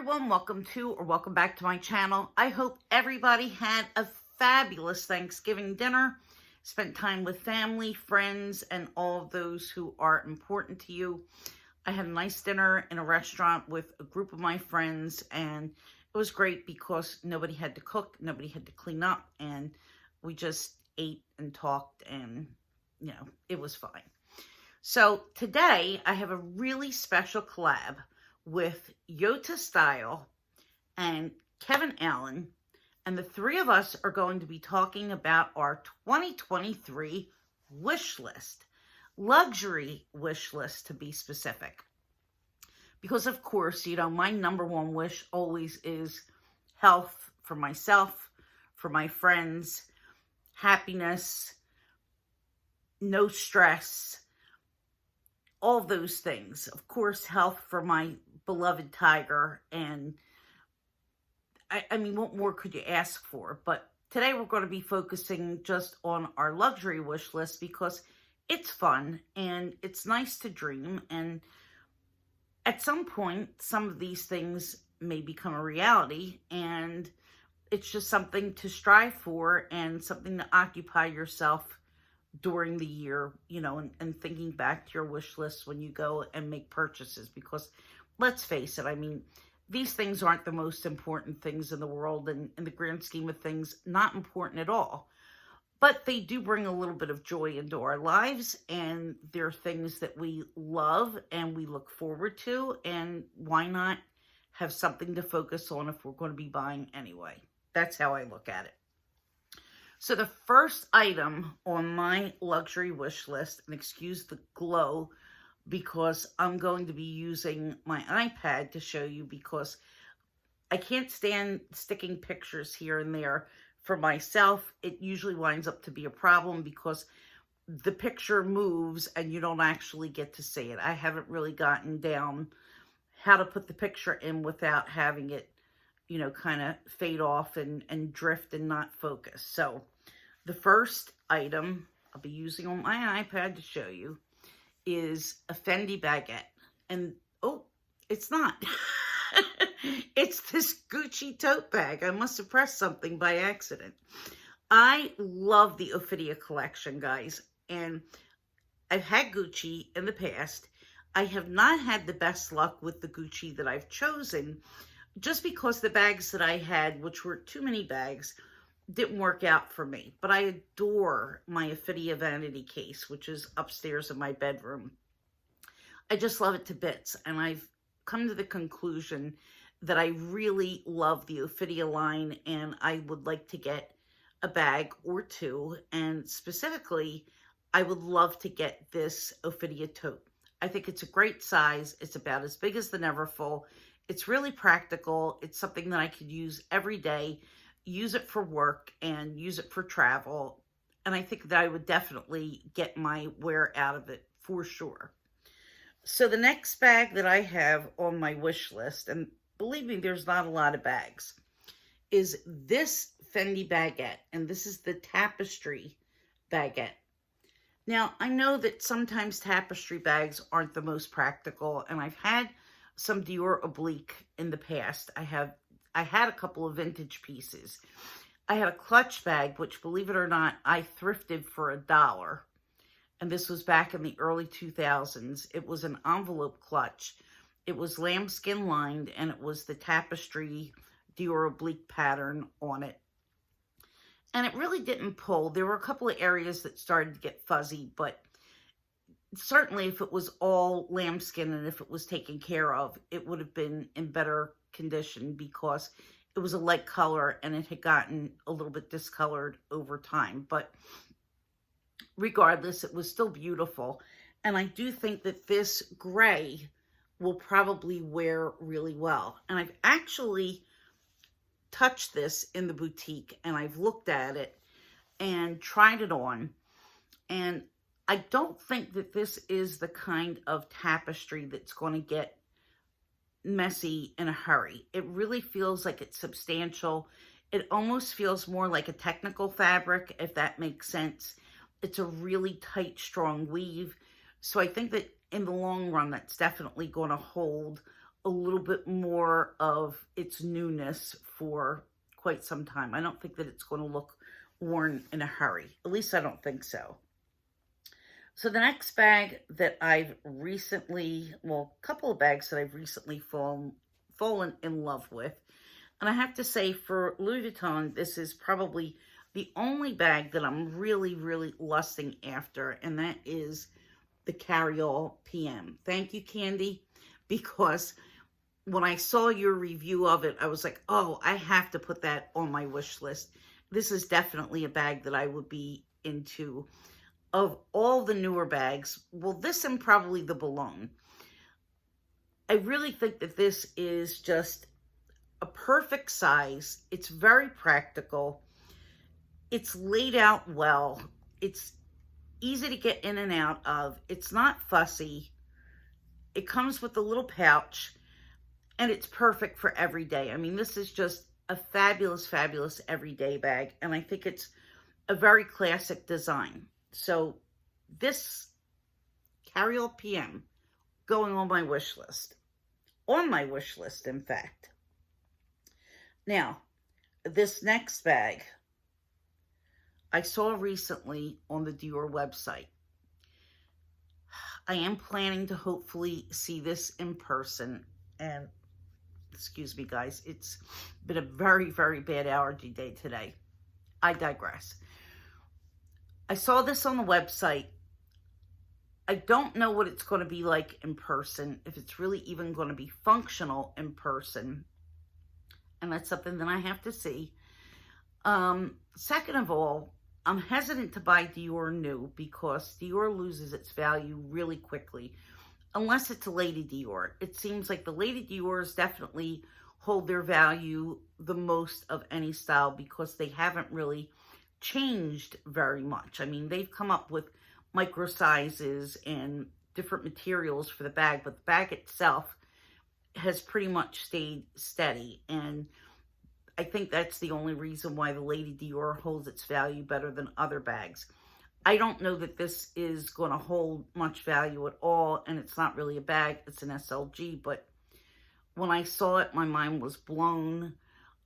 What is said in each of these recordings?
everyone, welcome back to my channel. I hope everybody had a fabulous Thanksgiving dinner, spent time with family, friends, and all of those who are important to you. I had a nice dinner in a restaurant with a group of my friends, and it was great because nobody had to cook, nobody had to clean up, and we just ate and talked, and it was fine. So today I have a really special collab with YotaStyle and Kevin Allen, and the three of us are going to be talking about our 2023 wish list, luxury wish list to be specific. Because of course, my number one wish always is health for myself, for my friends, happiness, no stress, all those things. Of course, health for my beloved tiger, and I mean, what more could you ask for? But today we're going to be focusing just on our luxury wish list because it's fun and it's nice to dream, and at some point some of these things may become a reality, and it's just something to strive for and something to occupy yourself during the year, and thinking back to your wish list when you go and make purchases, because let's face it, I mean, these things aren't the most important things in the world, and in the grand scheme of things, not important at all, but they do bring a little bit of joy into our lives, and they're things that we love and we look forward to, and why not have something to focus on if we're going to be buying anyway? That's how I look at it. So the first item on my luxury wish list, and excuse the glow because I'm going to be using my iPad to show you, because I can't stand sticking pictures here and there for myself. It usually winds up to be a problem because the picture moves and you don't actually get to see it. I haven't really gotten down how to put the picture in without having it kind of fade off and drift and not focus. So the first item I'll be using on my iPad to show you is a Fendi baguette. And, oh, it's not. It's this Gucci tote bag. I must have pressed something by accident. I love the Ophidia collection, guys. And I've had Gucci in the past. I have not had the best luck with the Gucci that I've chosen, just because the bags that I had, which were too many bags, didn't work out for me. But I adore my Ophidia vanity case, which is upstairs in my bedroom. I just love it to bits, and I've come to the conclusion that I really love the Ophidia line, and I would like to get a bag or two, and specifically, I would love to get this Ophidia tote. I think it's a great size. It's about as big as the Neverfull. It's really practical. It's something that I could use every day, use it for work and use it for travel. And I think that I would definitely get my wear out of it for sure. So the next bag that I have on my wish list, and believe me, there's not a lot of bags, is this Fendi baguette. And this is the tapestry baguette. Now, I know that sometimes tapestry bags aren't the most practical, and I've had some Dior oblique in the past. I had a couple of vintage pieces. I had a clutch bag, which, believe it or not, I thrifted for $1. And this was back in the early 2000s. It was an envelope clutch. It was lambskin lined, and it was the tapestry Dior oblique pattern on it. And it really didn't pull. There were a couple of areas that started to get fuzzy, but certainly if it was all lambskin and if it was taken care of, it would have been in better condition, because it was a light color and it had gotten a little bit discolored over time. But regardless, it was still beautiful. And I do think that this gray will probably wear really well. And I've actually touched this in the boutique, and I've looked at it and tried it on, and I don't think that this is the kind of tapestry that's going to get messy in a hurry. It really feels like it's substantial. It almost feels more like a technical fabric, if that makes sense. It's a really tight, strong weave. So I think that in the long run, that's definitely going to hold a little bit more of its newness for quite some time. I don't think that it's going to look worn in a hurry. At least I don't think so. So the next bag that I've recently, well, a couple of bags that I've recently fallen in love with. And I have to say, for Louis Vuitton, this is probably the only bag that I'm really, really lusting after. And that is the Carry-All PM. Thank you, Candy, because when I saw your review of it, I was like, oh, I have to put that on my wish list. This is definitely a bag that I would be into. Of all the newer bags, well, this and probably the Boulogne, I really think that this is just a perfect size. It's very practical. It's laid out well. It's easy to get in and out of. It's not fussy. It comes with a little pouch. And it's perfect for every day. I mean, this is just a fabulous, fabulous everyday bag. And I think it's a very classic design. So this Carry-All PM going on my wish list. On my wish list, in fact. Now, this next bag I saw recently on the Dior website. I am planning to hopefully see this in person. And excuse me, guys, it's been a very, very bad allergy day today. I digress. I saw this on the website. I don't know what it's going to be like in person, if it's really even going to be functional in person. And that's something that I have to see. Second of all, I'm hesitant to buy Dior new because Dior loses its value really quickly. Unless it's a Lady Dior. It seems like the Lady Diors definitely hold their value the most of any style because they haven't really changed very much. I mean, they've come up with micro sizes and different materials for the bag, but the bag itself has pretty much stayed steady. And I think that's the only reason why the Lady Dior holds its value better than other bags. I don't know that this is going to hold much value at all, and it's not really a bag, it's an SLG, but when I saw it, my mind was blown.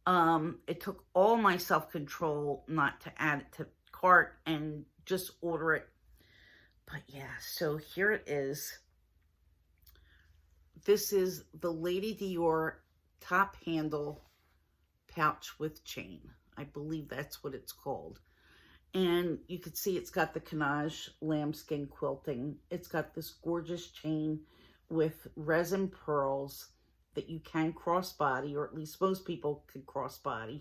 It took all my self-control not to add it to cart and just order it. But yeah, so here it is. This is the Lady Dior top handle pouch with chain. I believe that's what it's called. And you can see it's got the Canage lambskin quilting. It's got this gorgeous chain with resin pearls that you can crossbody, or at least most people can crossbody.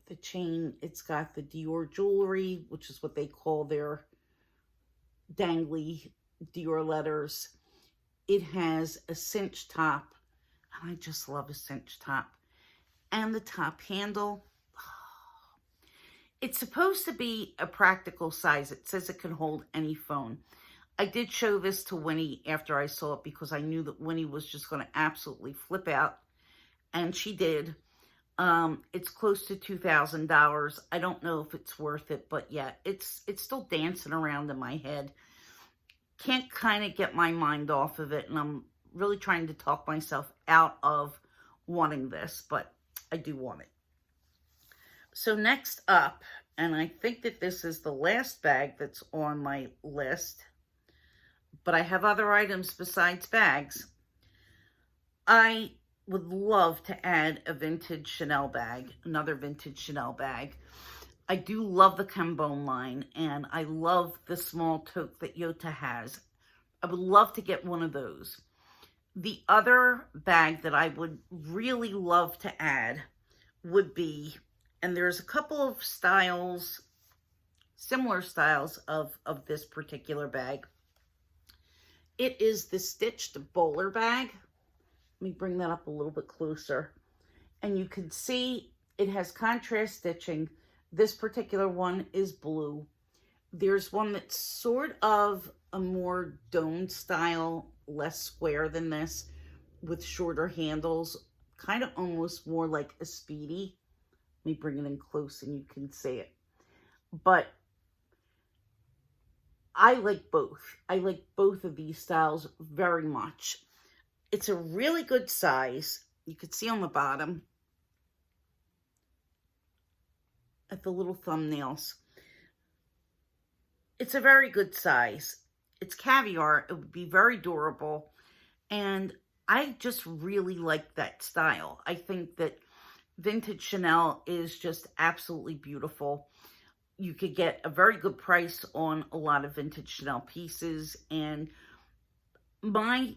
The chain, it's got the Dior jewelry, which is what they call their dangly Dior letters. It has a cinch top, and I just love a cinch top. And the top handle. It's supposed to be a practical size. It says it can hold any phone. I did show this to Winnie after I saw it because I knew that Winnie was just going to absolutely flip out. And she did. It's close to $2,000. I don't know if it's worth it, but yeah, it's still dancing around in my head. Can't kind of get my mind off of it. And I'm really trying to talk myself out of wanting this, but I do want it. So next up, and I think that this is the last bag that's on my list, but I have other items besides bags. I would love to add a vintage Chanel bag, another vintage Chanel bag. I do love the Cambone line, and I love the small tote that Yota has. I would love to get one of those. The other bag that I would really love to add would be, and there's a couple of styles, similar styles of this particular bag. It is the stitched bowler bag. Let me bring that up a little bit closer. And you can see it has contrast stitching. This particular one is blue. There's one that's sort of a more dome style, less square than this, with shorter handles, kind of almost more like a Speedy. Let me bring it in close and you can see it. But I like both. I like both of these styles very much. It's a really good size. You can see on the bottom at the little thumbnails. It's a very good size. It's caviar. It would be very durable. And I just really like that style. I think that vintage Chanel is just absolutely beautiful. You could get a very good price on a lot of vintage Chanel pieces. And my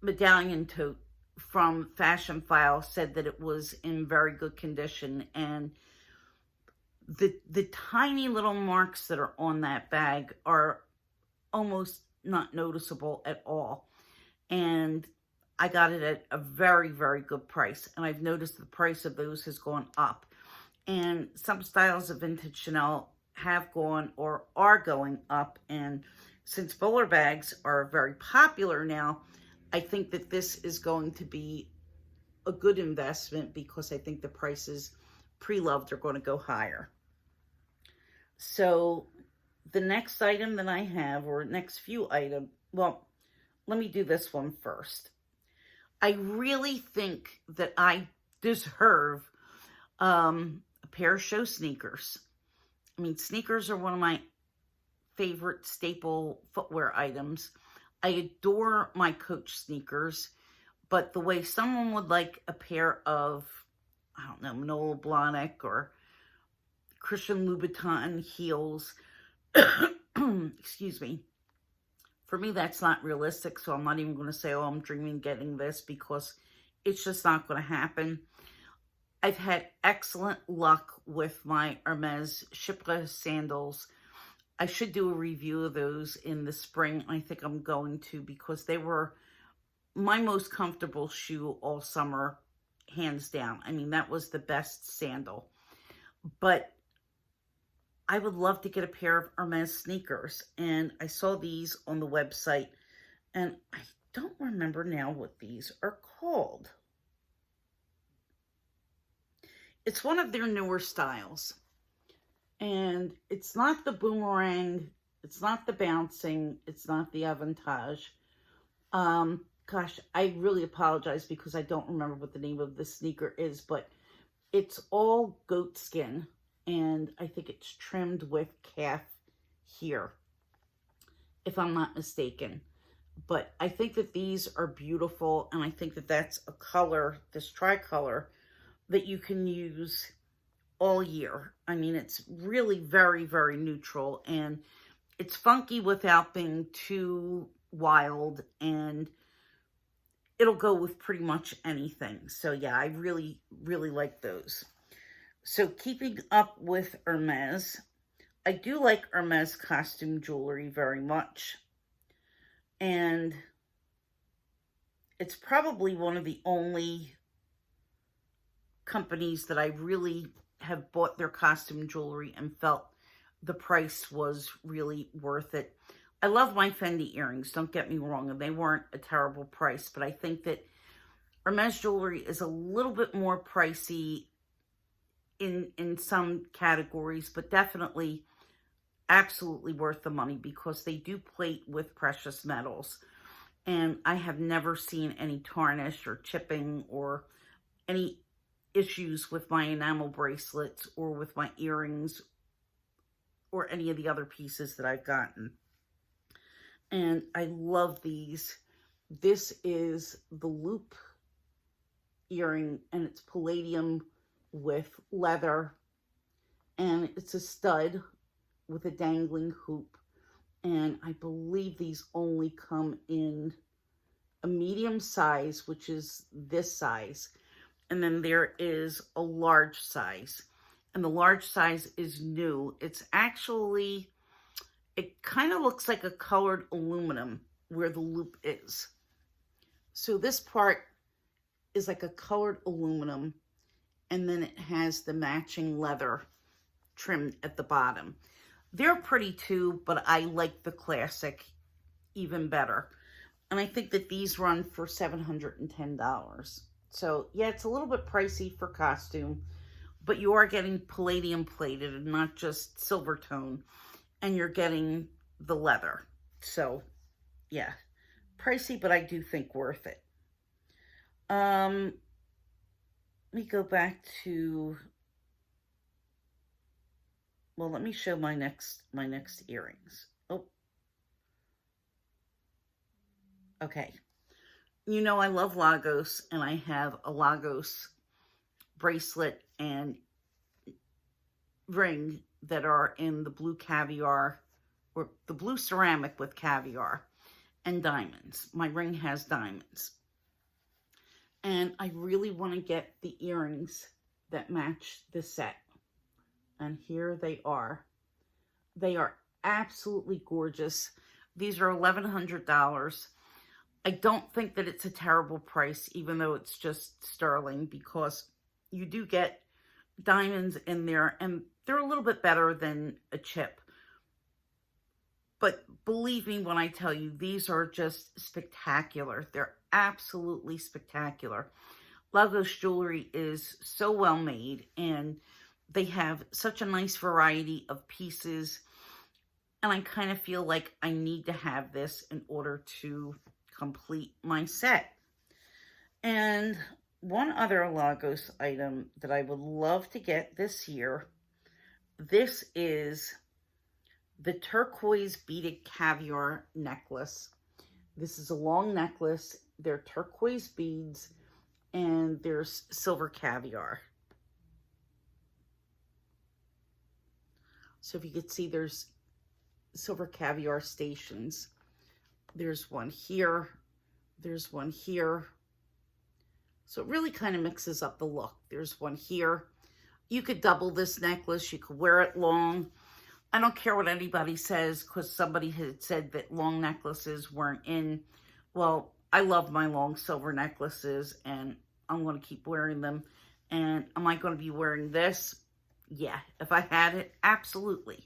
medallion tote from Fashion File said that it was in very good condition. And the tiny little marks that are on that bag are almost not noticeable at all. And I got it at a very, very good price. And I've noticed the price of those has gone up. And some styles of vintage Chanel have gone or are going up. And since bowler bags are very popular now, I think that this is going to be a good investment because I think the prices pre-loved are going to go higher. So the next item that I have, or next few items, well, let me do this one first. I really think that I deserve a pair of show sneakers. I mean, sneakers are one of my favorite staple footwear items. I adore my Coach sneakers, but the way someone would like a pair of, I don't know, Manolo Blahnik or Christian Louboutin heels, excuse me, for me, that's not realistic, so I'm not even going to say, oh, I'm dreaming of getting this, because it's just not going to happen. I've had excellent luck with my Hermes Chypre sandals. I should do a review of those in the spring. I think I'm going to, because they were my most comfortable shoe all summer, hands down. I mean, that was the best sandal. But I would love to get a pair of Hermes sneakers, and I saw these on the website, and I don't remember now what these are called. It's one of their newer styles, and it's not the boomerang, it's not the bouncing, it's not the avantage. Gosh, I really apologize because I don't remember what the name of the sneaker is, but it's all goat skin. And I think it's trimmed with calf here, if I'm not mistaken. But I think that these are beautiful, and I think that that's a color, this tricolor, that you can use all year. I mean, it's really very, very neutral, and it's funky without being too wild, and it'll go with pretty much anything. So yeah, I really, really like those. So keeping up with Hermes, I do like Hermes costume jewelry very much. And it's probably one of the only companies that I really have bought their costume jewelry and felt the price was really worth it. I love my Fendi earrings, don't get me wrong, and they weren't a terrible price, but I think that Hermes jewelry is a little bit more pricey in some categories, but definitely absolutely worth the money because they do plate with precious metals. And I have never seen any tarnish or chipping or any issues with my enamel bracelets or with my earrings or any of the other pieces that I've gotten. And I love these. This is the loop earring, and it's palladium with leather, and it's a stud with a dangling hoop, and I believe these only come in a medium size, which is this size, and then there is a large size, and the large size is new. It's actually, it kind of looks like a colored aluminum where the loop is. So this part is like a colored aluminum, and then it has the matching leather trimmed at the bottom. They're pretty too, but I like the classic even better. And I think that these run for $710. So yeah, it's a little bit pricey for costume, but you are getting palladium plated and not just silver tone, and you're getting the leather. So yeah, pricey, but I do think worth it. Let me go back to, well, let me show my next earrings. Oh, okay. You know I love Lagos, and I have a Lagos bracelet and ring that are in the blue caviar, or the blue ceramic with caviar and diamonds. My ring has diamonds. And I really want to get the earrings that match the set. And here they are. They are absolutely gorgeous. These are $1,100. I don't think that it's a terrible price, even though it's just sterling, because you do get diamonds in there, and they're a little bit better than a chip. But believe me when I tell you, these are just spectacular. They're absolutely spectacular. Lagos jewelry is so well made, and they have such a nice variety of pieces. And I kind of feel like I need to have this in order to complete my set. And one other Lagos item that I would love to get this year, this is the turquoise beaded caviar necklace. This is a long necklace. They're turquoise beads, and there's silver caviar. So if you could see, there's silver caviar stations. There's one here. There's one here. So it really kind of mixes up the look. There's one here. You could double this necklace. You could wear it long. I don't care what anybody says, because somebody had said that long necklaces weren't in. Well, I love my long silver necklaces, and I'm going to keep wearing them. And am I going to be wearing this? Yeah, if I had it, absolutely.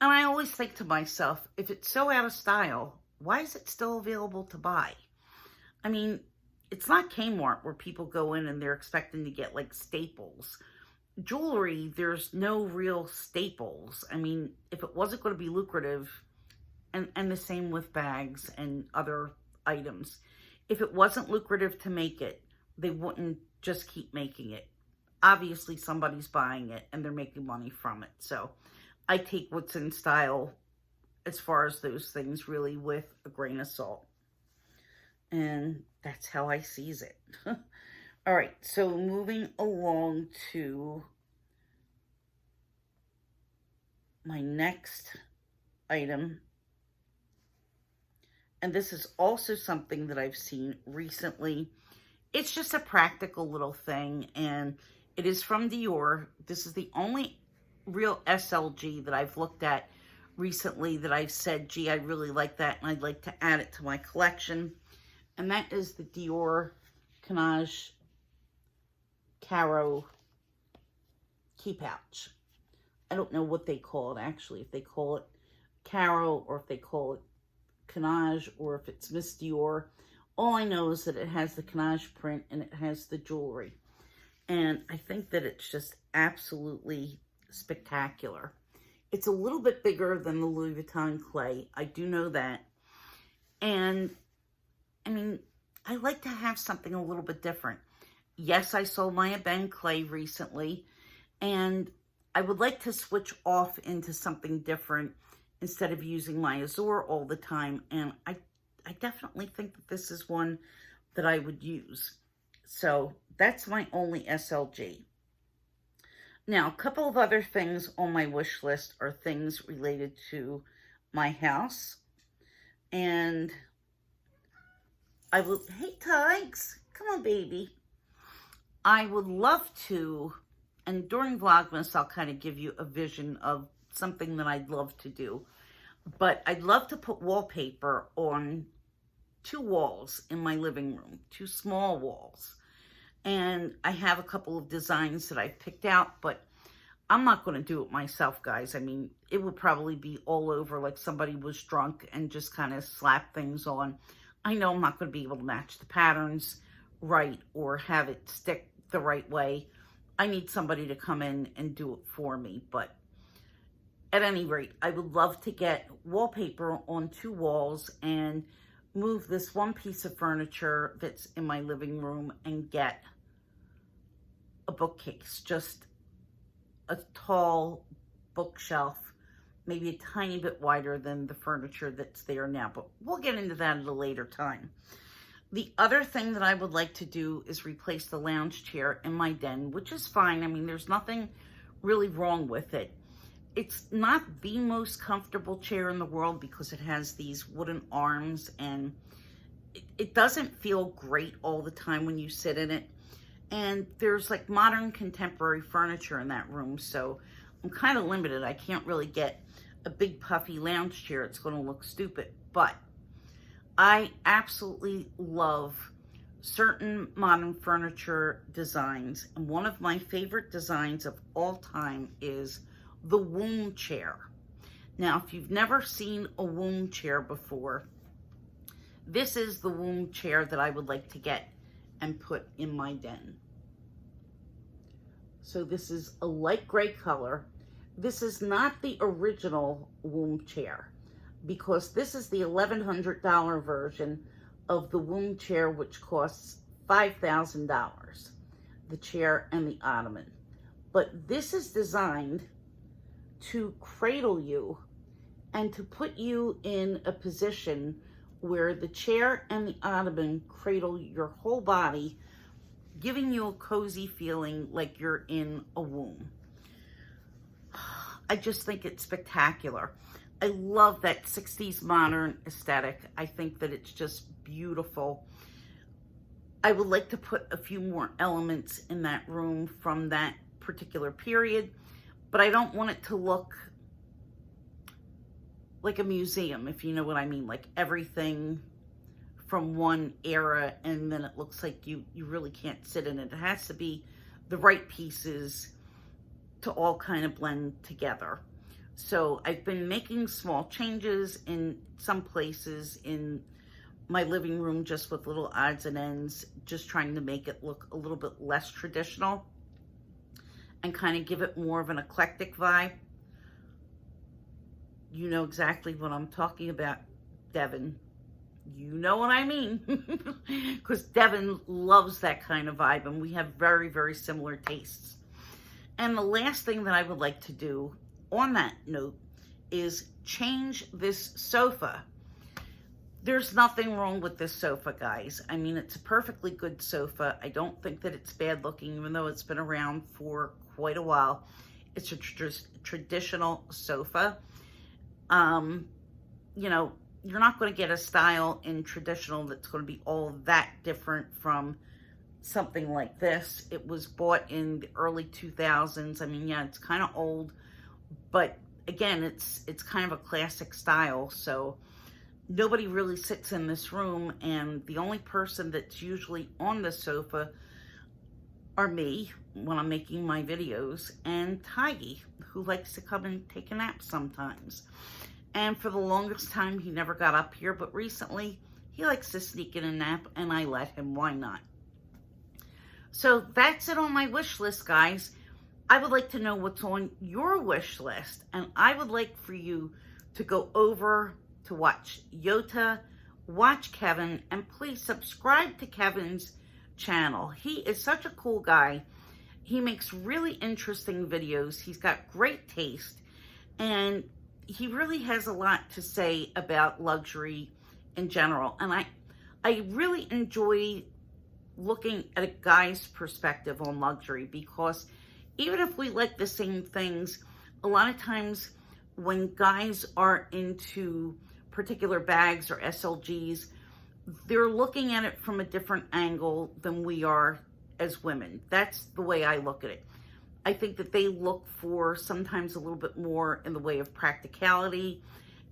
And I always think to myself, if it's so out of style, why is it still available to buy? I mean, it's not Kmart where people go in and they're expecting to get like staples. Jewelry, there's no real staples. I mean, if it wasn't going to be lucrative, and the same with bags and other items, if it wasn't lucrative to make it, they wouldn't just keep making it. Obviously, somebody's buying it and they're making money from it. So I take what's in style as far as those things really with a grain of salt. And that's how I sees it. All right, so moving along to my next item. And this is also something that I've seen recently. It's just a practical little thing, and it is from Dior. This is the only real SLG that I've looked at recently that I've said, gee, I really like that, and I'd like to add it to my collection. And that is the Dior Canage Caro key pouch. I don't know what they call it actually, if they call it Caro or if they call it Canage or if it's Miss Dior. All I know is that it has the Canage print and it has the jewelry. And I think that it's just absolutely spectacular. It's a little bit bigger than the Louis Vuitton clay. I do know that. And I mean, I like to have something a little bit different. Yes, I sold my Ebene clay recently, and I would like to switch off into something different instead of using my Azure all the time. And I definitely think that this is one that I would use. So that's my only SLG. Now, a couple of other things on my wish list are things related to my house. And I will, hey Tiggs, come on baby. I would love to, and during Vlogmas, I'll kind of give you a vision of something that I'd love to do. But I'd love to put wallpaper on 2 walls in my living room, 2 small walls. And I have a couple of designs that I've picked out, but I'm not going to do it myself, guys. I mean, it would probably be all over like somebody was drunk and just kind of slapped things on. I know I'm not going to be able to match the patterns right or have it stick the right way. I need somebody to come in and do it for me. But at any rate, I would love to get wallpaper on 2 walls and move this one piece of furniture that's in my living room and get a bookcase, just a tall bookshelf, maybe a tiny bit wider than the furniture that's there now, but we'll get into that at a later time. The other thing that I would like to do is replace the lounge chair in my den, which is fine. I mean, there's nothing really wrong with it. It's not the most comfortable chair in the world because it has these wooden arms and it doesn't feel great all the time when you sit in it. And there's like modern contemporary furniture in that room, so I'm kind of limited. I can't really get a big puffy lounge chair. It's going to look stupid, but I absolutely love certain modern furniture designs. And one of my favorite designs of all time is the womb chair. Now, if you've never seen a womb chair before, this is the womb chair that I would like to get and put in my den. So this is a light gray color. This is not the original womb chair, because this is the $1,100 version of the womb chair, which costs $5,000, the chair and the ottoman. But this is designed to cradle you and to put you in a position where the chair and the ottoman cradle your whole body, giving you a cozy feeling like you're in a womb. I just think it's spectacular. I love that 60s modern aesthetic. I think that it's just beautiful. I would like to put a few more elements in that room from that particular period, but I don't want it to look like a museum, if you know what I mean, like everything from one era and then it looks like you really can't sit in it. It has to be the right pieces to all kind of blend together. So I've been making small changes in some places in my living room, just with little odds and ends, just trying to make it look a little bit less traditional and kind of give it more of an eclectic vibe. You know exactly what I'm talking about, Devin. You know what I mean. Because Devin loves that kind of vibe and we have very, very similar tastes. And the last thing that I would like to do on that note is change this sofa. There's nothing wrong with this sofa, guys. I mean, it's a perfectly good sofa. I don't think that it's bad looking, even though it's been around for quite a while. It's a traditional sofa. You know, you're not going to get a style in traditional that's going to be all that different from something like this. It was bought in the early 2000s. I mean, yeah, it's kind of old, but again, it's kind of a classic style. So nobody really sits in this room, and the only person that's usually on the sofa are me when I'm making my videos, and Tiggy, who likes to come and take a nap sometimes. And for the longest time, he never got up here, but recently he likes to sneak in a nap, and I let him. Why not? So that's it on my wish list, guys. I would like to know what's on your wish list, and I would like for you to go over to watch Yota, watch Kevin, and please subscribe to Kevin's channel. He is such a cool guy. He makes really interesting videos. He's got great taste, and he really has a lot to say about luxury in general. And I really enjoy looking at a guy's perspective on luxury, because even if we like the same things, a lot of times when guys are into particular bags or SLGs, they're looking at it from a different angle than we are as women. That's the way I look at it. I think that they look for sometimes a little bit more in the way of practicality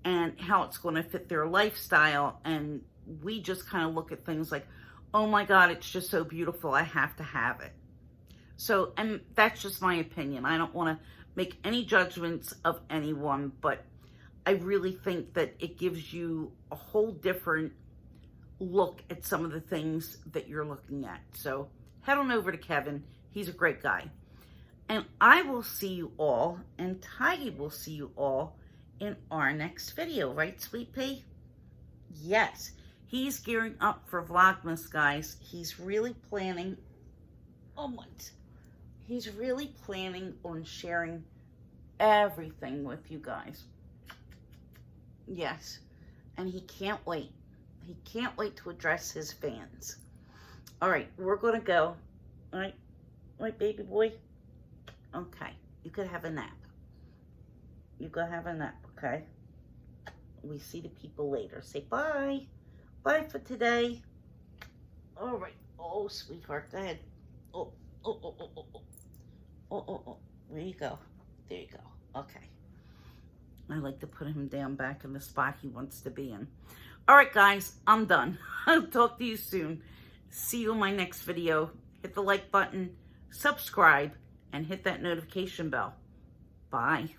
and how it's going to fit their lifestyle. And we just kind of look at things like, oh my God, it's just so beautiful, I have to have it. So, and that's just my opinion. I don't want to make any judgments of anyone, but I really think that it gives you a whole different look at some of the things that you're looking at. So head on over to Kevin. He's a great guy. And I will see you all, and Tiggy will see you all in our next video. Right, Sweet Pea? Yes. He's gearing up for Vlogmas, guys. He's really planning, he's really planning on sharing everything with you guys. Yes, and he can't wait. He can't wait to address his fans. All right, we're gonna go. All right, baby boy. Okay, you could have a nap. You could have a nap, okay? We see the people later. Say bye. Bye for today. All right. Oh, sweetheart, go ahead. Oh. There you go. There you go. Okay. I like to put him down back in the spot he wants to be in. All right, guys, I'm done. I'll talk to you soon. See you in my next video. Hit the like button, subscribe, and hit that notification bell. Bye.